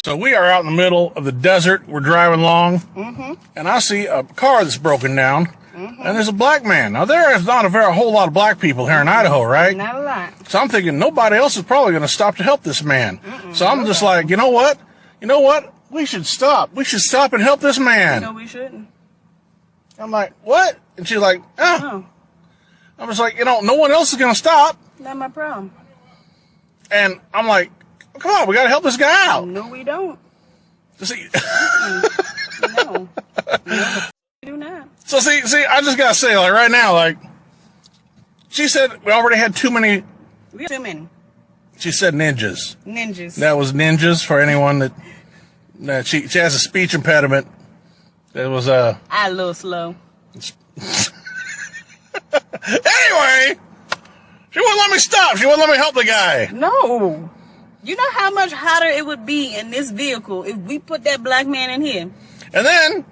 So we are out in the middle of the desert. We're driving along, and I see a car that's broken down, and there's a black man. Now, there is not a whole lot of black people here in Idaho, right? Not a lot. So I'm thinking nobody else is probably going to stop to help this man. So I'm just like, you know what? We should stop. We should stop and help this man. No, we shouldn't. I'm like, what? And she's like, oh. I was like, no one else is going to stop. Not my problem. And I'm like, come on, we got to help this guy out. No, we don't. See, No, we do not. So see, I just got to say, like, right now, like, she said we already had too many. We have too many. She said ninjas. Ninjas. That was ninjas for anyone that she has a speech impediment. It was I a little slow. Anyway, she wouldn't let me stop. She wouldn't let me help the guy. No. You know how much hotter it would be in this vehicle if we put that black man in here? And then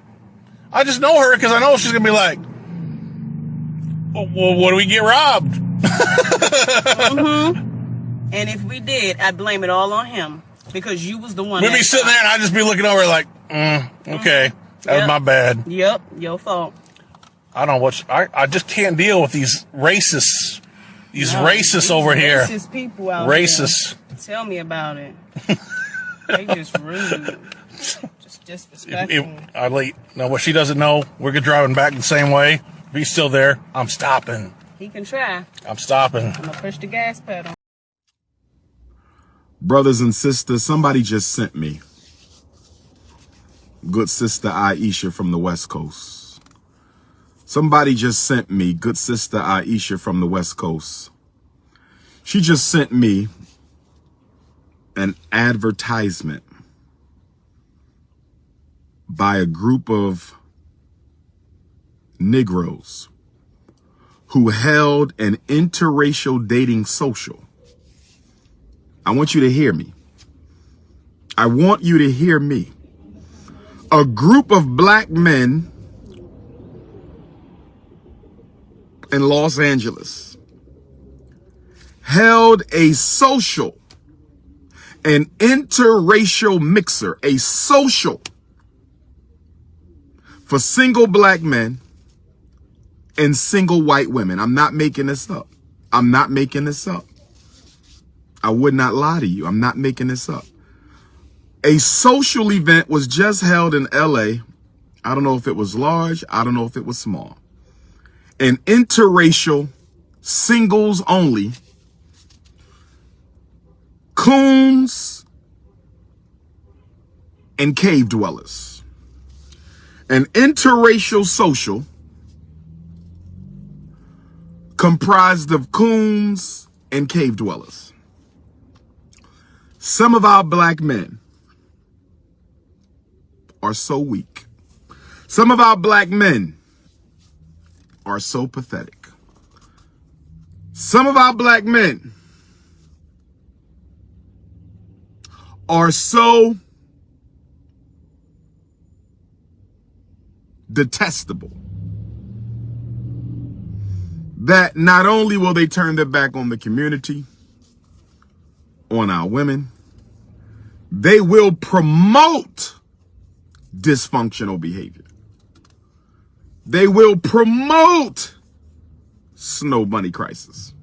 I just know her because I know she's gonna be like, well, what do we get robbed? And if we did, I'd blame it all on him because you was the one. We'd be sitting there and I'd just be looking over like, okay, that was my bad. Yep, your fault. I don't know what I just can't deal with these racists. These racists over here. Racist people out Racist. there. Tell me about it. They just rude. Just disrespectful. Now, what she doesn't know, we're driving back the same way. If he's still there, I'm stopping. He can try. I'm stopping. I'm going to push the gas pedal. Brothers and sisters, somebody just sent me. Good sister Aisha from the West Coast. Somebody just sent me, good sister Aisha from the West Coast. She just sent me an advertisement by a group of Negroes who held an interracial dating social. I want you to hear me. I want you to hear me. A group of black men in Los Angeles held a social, an interracial mixer, a social for single black men and single white women. I'm not making this up. I'm not making this up. I would not lie to you. I'm not making this up. A social event was just held in LA. I don't know if it was large. I don't know if it was small. An interracial, singles only, coons and cave dwellers. An interracial social comprised of coons and cave dwellers. Some of our black men are so weak. Some of our black men are so pathetic. Some of our black men are so detestable that not only will they turn their back on the community, on our women, they will promote dysfunctional behavior. They will promote snow bunny crisis.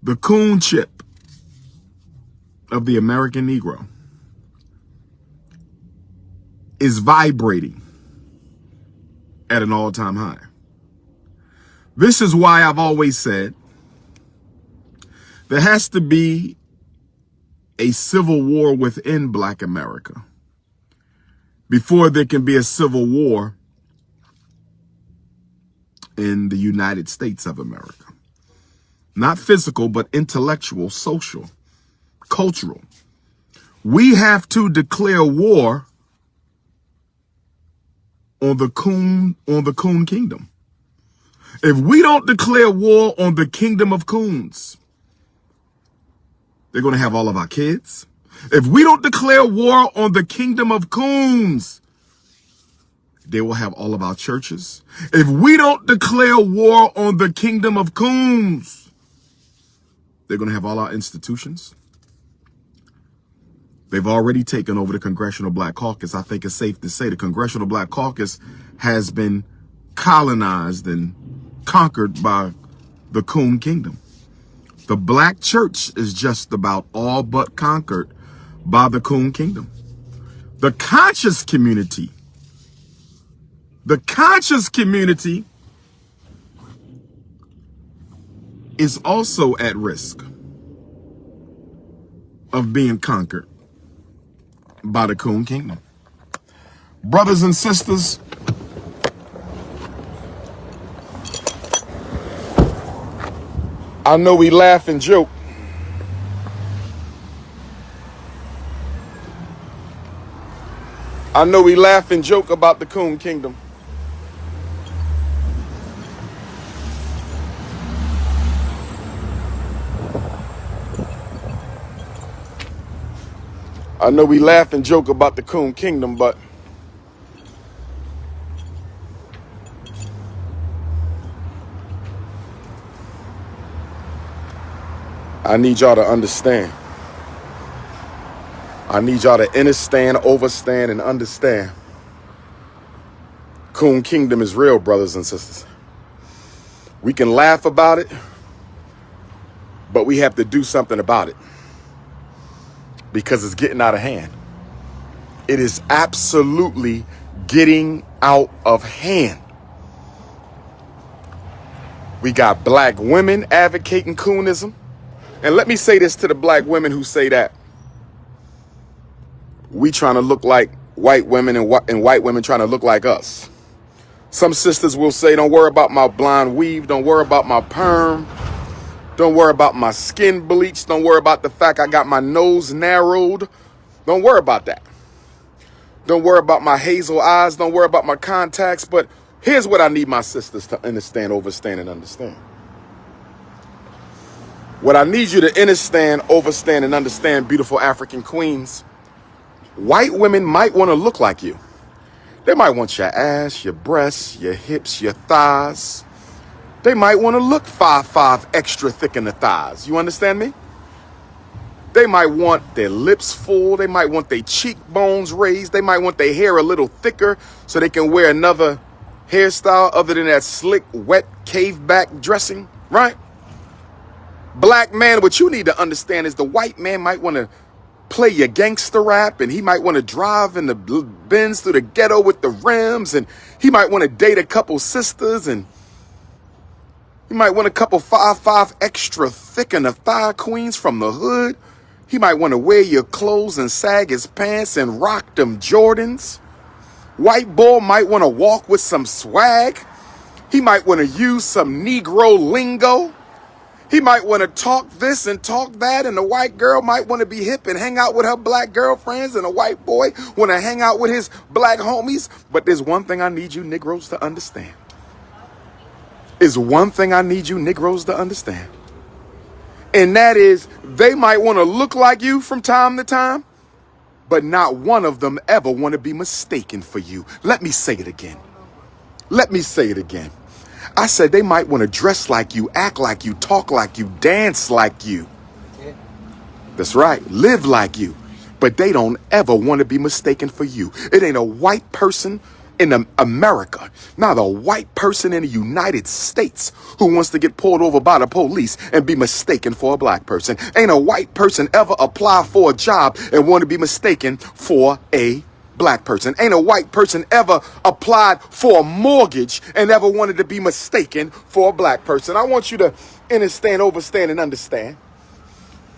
The coon chip of the American Negro is vibrating at an all-time high. This is why I've always said there has to be a civil war within Black America before there can be a civil war in the United States of America. Not physical, but intellectual, social, cultural. We have to declare war on the Coon Kingdom. If we don't declare war on the kingdom of coons, they're going to have all of our kids. If we don't declare war on the kingdom of coons, they will have all of our churches. If we don't declare war on the kingdom of coons, they're going to have all our institutions. They've already taken over the Congressional Black Caucus. I think it's safe to say the Congressional Black Caucus has been colonized and conquered by the Coon Kingdom. The black church is just about all but conquered by the Coon Kingdom. The conscious community is also at risk of being conquered by the Coon Kingdom. Brothers and sisters, I know we laugh and joke. I know we laugh and joke about the Coon Kingdom. I know we laugh and joke about the Coon Kingdom, but I need y'all to understand. I need y'all to understand, overstand, and understand. Coon Kingdom is real, brothers and sisters. We can laugh about it, but we have to do something about it because it's getting out of hand. It is absolutely getting out of hand. We got black women advocating coonism. And let me say this to the black women who say that we trying to look like white women and white women trying to look like us. Some sisters will say, don't worry about my blonde weave. Don't worry about my perm. Don't worry about my skin bleach. Don't worry about the fact I got my nose narrowed. Don't worry about that. Don't worry about my hazel eyes. Don't worry about my contacts. But here's what I need my sisters to understand, overstand, and understand. What I need you to understand, overstand, and understand, beautiful African queens, white women might want to look like you. They might want your ass, your breasts, your hips, your thighs. They might want to look 5'5" extra thick in the thighs. You understand me? They might want their lips full. They might want their cheekbones raised. They might want their hair a little thicker so they can wear another hairstyle other than that slick, wet, cave back dressing, right? Black man, what you need to understand is the white man might want to play your gangster rap, and he might want to drive in the Benz through the ghetto with the rims, and he might want to date a couple sisters, and he might want a couple 5'5" extra thick in the thigh queens from the hood. He might want to wear your clothes and sag his pants and rock them Jordans. White boy might want to walk with some swag. He might want to use some Negro lingo. He might want to talk this and talk that, and the white girl might want to be hip and hang out with her black girlfriends, and a white boy want to hang out with his black homies. But there's one thing I need you Negroes to understand. Is one thing I need you Negroes to understand. And that is, they might want to look like you from time to time, but not one of them ever want to be mistaken for you. Let me say it again. Let me say it again. I said they might want to dress like you, act like you, talk like you, dance like you. That's right, live like you. But they don't ever want to be mistaken for you. It ain't a white person in America, not a white person in the United States who wants to get pulled over by the police and be mistaken for a black person. Ain't a white person ever apply for a job and want to be mistaken for a black person. Ain't a white person ever applied for a mortgage and ever wanted to be mistaken for a black person. I want you to understand, overstand, and understand.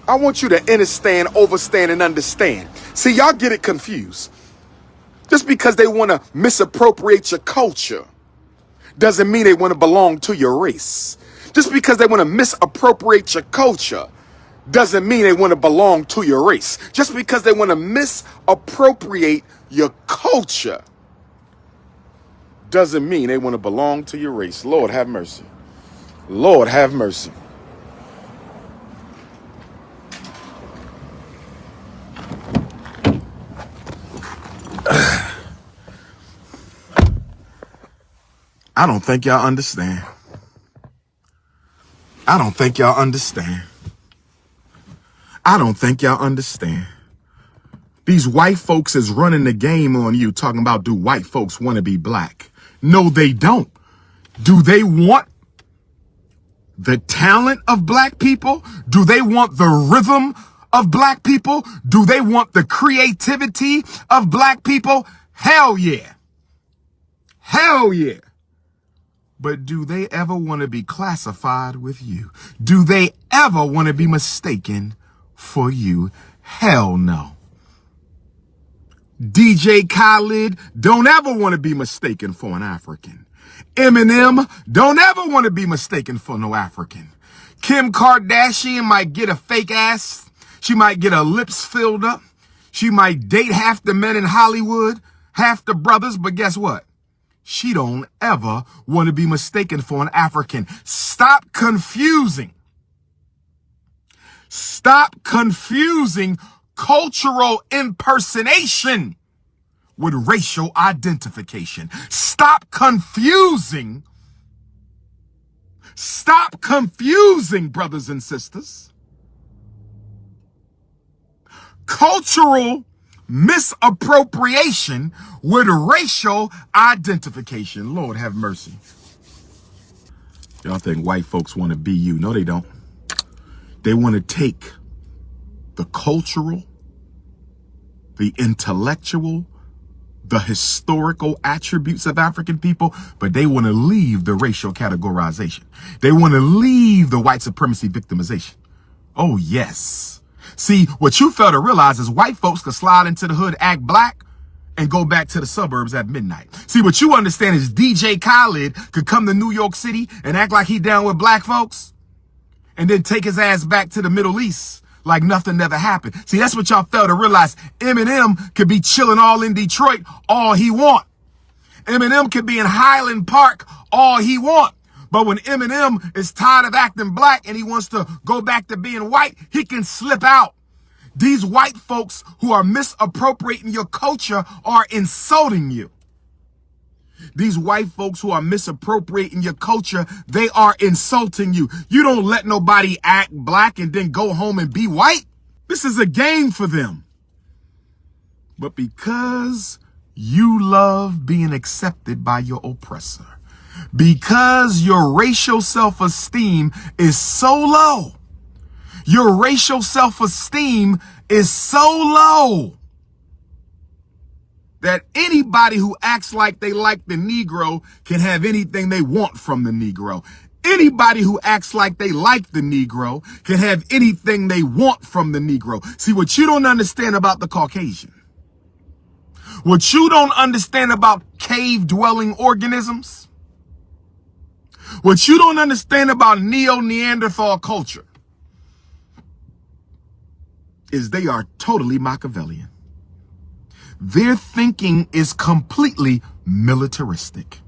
I want you to understand, overstand, and understand. See, y'all get it confused. Just because they want to misappropriate your culture doesn't mean they want to belong to your race. Just because they want to misappropriate your culture doesn't mean they want to belong to your race. Just because they want to misappropriate your culture doesn't mean they want to belong to your race. Lord have mercy. Lord have mercy. I don't think y'all understand. I don't think y'all understand. I don't think y'all understand. These white folks is running the game on you, talking about, do white folks want to be black? No, they don't. Do they want the talent of black people? Do they want the rhythm of black people? Do they want the creativity of black people? Hell yeah. Hell yeah. But do they ever want to be classified with you? Do they ever want to be mistaken for you? Hell no. DJ Khaled don't ever want to be mistaken for an African. Eminem don't ever want to be mistaken for no African. Kim Kardashian might get a fake ass. She might get her lips filled up. She might date half the men in Hollywood, half the brothers, but guess what? She don't ever want to be mistaken for an African. Stop confusing. Stop confusing cultural impersonation with racial identification. Stop confusing. Stop confusing, brothers and sisters. Cultural misappropriation with racial identification. Lord have mercy. Y'all think white folks want to be you. No, they don't. They want to take the cultural, the intellectual, the historical attributes of African people, but they want to leave the racial categorization. They want to leave the white supremacy victimization. Oh, yes. See, what you fail to realize is white folks could slide into the hood, act black, and go back to the suburbs at midnight. See, what you understand is DJ Khaled could come to New York City and act like he down with black folks, and then take his ass back to the Middle East like nothing never happened. See, that's what y'all fail to realize. Eminem could be chilling all in Detroit all he want. Eminem could be in Highland Park all he want. But when Eminem is tired of acting black and he wants to go back to being white, he can slip out. These white folks who are misappropriating your culture are insulting you. These white folks who are misappropriating your culture, they are insulting you. You don't let nobody act black and then go home and be white. This is a game for them. But because you love being accepted by your oppressor, because your racial self-esteem is so low, your racial self-esteem is so low that anybody who acts like they like the Negro can have anything they want from the Negro. Anybody who acts like they like the Negro can have anything they want from the Negro. See, what you don't understand about the Caucasian, what you don't understand about cave-dwelling organisms, what you don't understand about Neo-Neanderthal culture is they are totally Machiavellian. Their thinking is completely militaristic.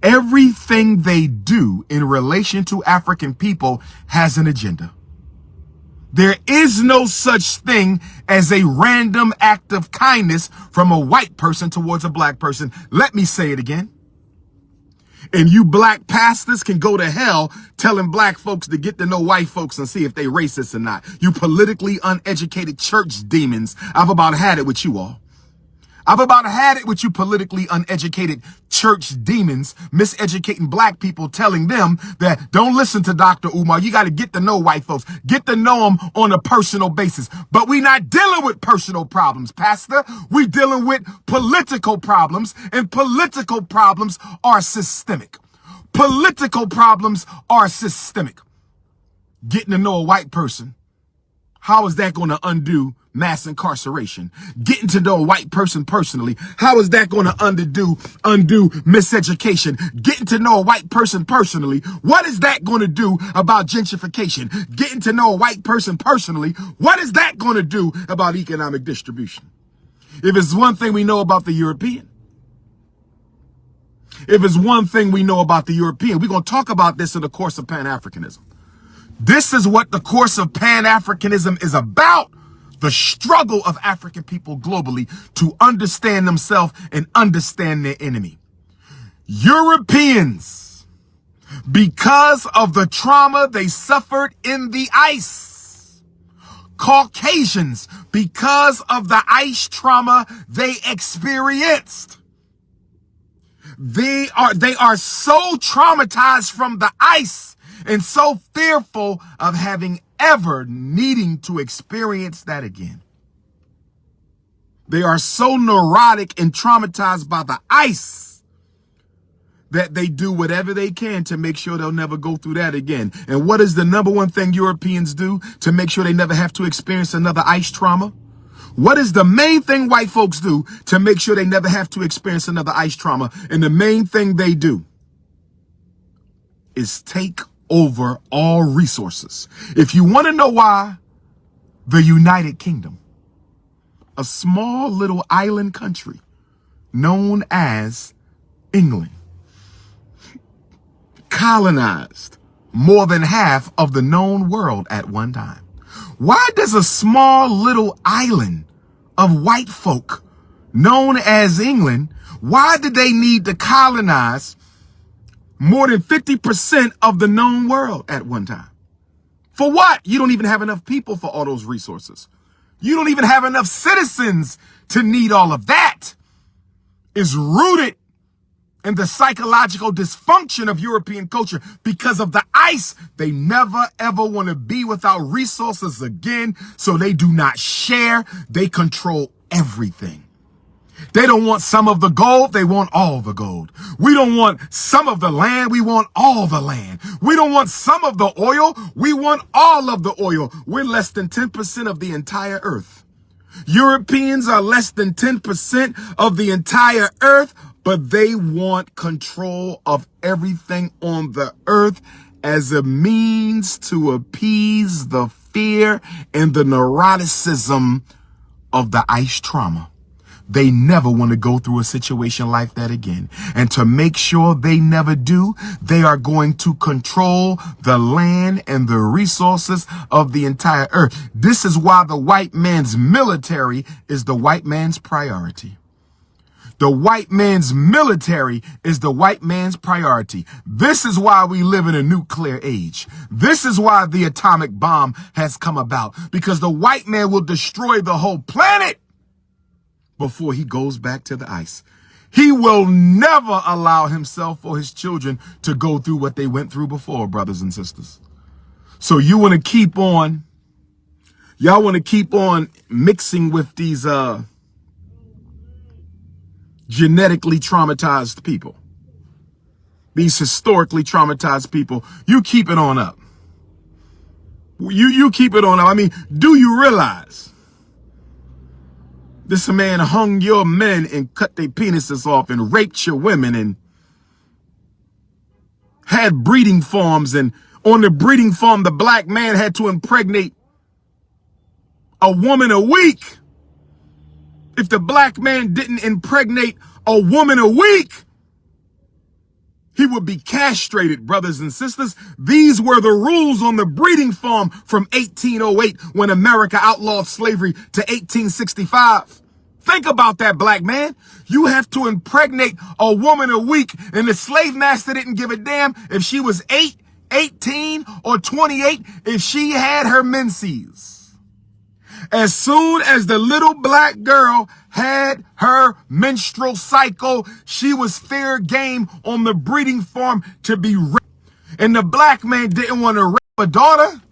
Everything they do in relation to African people has an agenda. There is no such thing as a random act of kindness from a white person towards a black person. Let me say it again. And you black pastors can go to hell telling black folks to get to know white folks and see if they racist or not. You politically uneducated church demons. I've about had it with you all. I've about had it with you politically uneducated church demons, miseducating black people, telling them that don't listen to Dr. Umar. You got to get to know white folks, get to know them on a personal basis. But we're not dealing with personal problems, Pastor. We're dealing with political problems, and political problems are systemic. Political problems are systemic. Getting to know a white person, how is that going to undo mass incarceration? Getting to know a white person personally, how is that going to undo miseducation? Getting to know a white person personally, what is that going to do about gentrification? Getting to know a white person personally, what is that going to do about economic distribution? If it's one thing we know about the European, we're going to talk about this in the course of Pan-Africanism. This is what the course of Pan-Africanism is about. The struggle of African people globally to understand themselves and understand their enemy. Europeans, because of the trauma they suffered in the ice, Caucasians, because of the ICE trauma they experienced. They are so traumatized from the ICE and so fearful of having ever needing to experience that again. They are so neurotic and traumatized by the ICE that they do whatever they can to make sure they'll never go through that again. And what is the number one thing Europeans do to make sure they never have to experience another ICE trauma? What is the main thing white folks do to make sure they never have to experience another ICE trauma? And the main thing they do is take over all resources. If you want to know why, the United Kingdom, a small little island country known as England, colonized more than half of the known world at one time. Why does a small little island of white folk known as England, why did they need to colonize more than 50% of the known world at one time? For what? You don't even have enough people for all those resources. You don't even have enough citizens to need all of that. It's rooted in the psychological dysfunction of European culture. Because of the ICE, they never ever want to be without resources again, so they do not share. They control everything. They don't want some of the gold, they want all the gold. We don't want some of the land, we want all the land. We don't want some of the oil, we want all of the oil. We're less than 10% of the entire earth. Europeans are less than 10% of the entire earth, but they want control of everything on the earth as a means to appease the fear and the neuroticism of the ICE trauma. They never want to go through a situation like that again. And to make sure they never do, they are going to control the land and the resources of the entire earth. This is why the white man's military is the white man's priority. The white man's military is the white man's priority. This is why we live in a nuclear age. This is why the atomic bomb has come about, because the white man will destroy the whole planet before he goes back to the ICE. He will never allow himself or his children to go through what they went through before, brothers and sisters. So you want to keep on, y'all want to keep on mixing with these genetically traumatized people, these historically traumatized people. You keep it on up. You keep it on up. I mean, do you realize this man hung your men and cut their penises off and raped your women and had breeding farms, and on the breeding farm the black man had to impregnate a woman a week? If the black man didn't impregnate a woman a week, he would be castrated, brothers and sisters. These were the rules on the breeding farm from 1808 when America outlawed slavery to 1865. Think about that, black man. You have to impregnate a woman a week, and the slave master didn't give a damn if she was 8, 18, or 28 if she had her menses. As soon as the little black girl had her menstrual cycle, she was fair game on the breeding farm to be raped. And the black man didn't want to rape a daughter.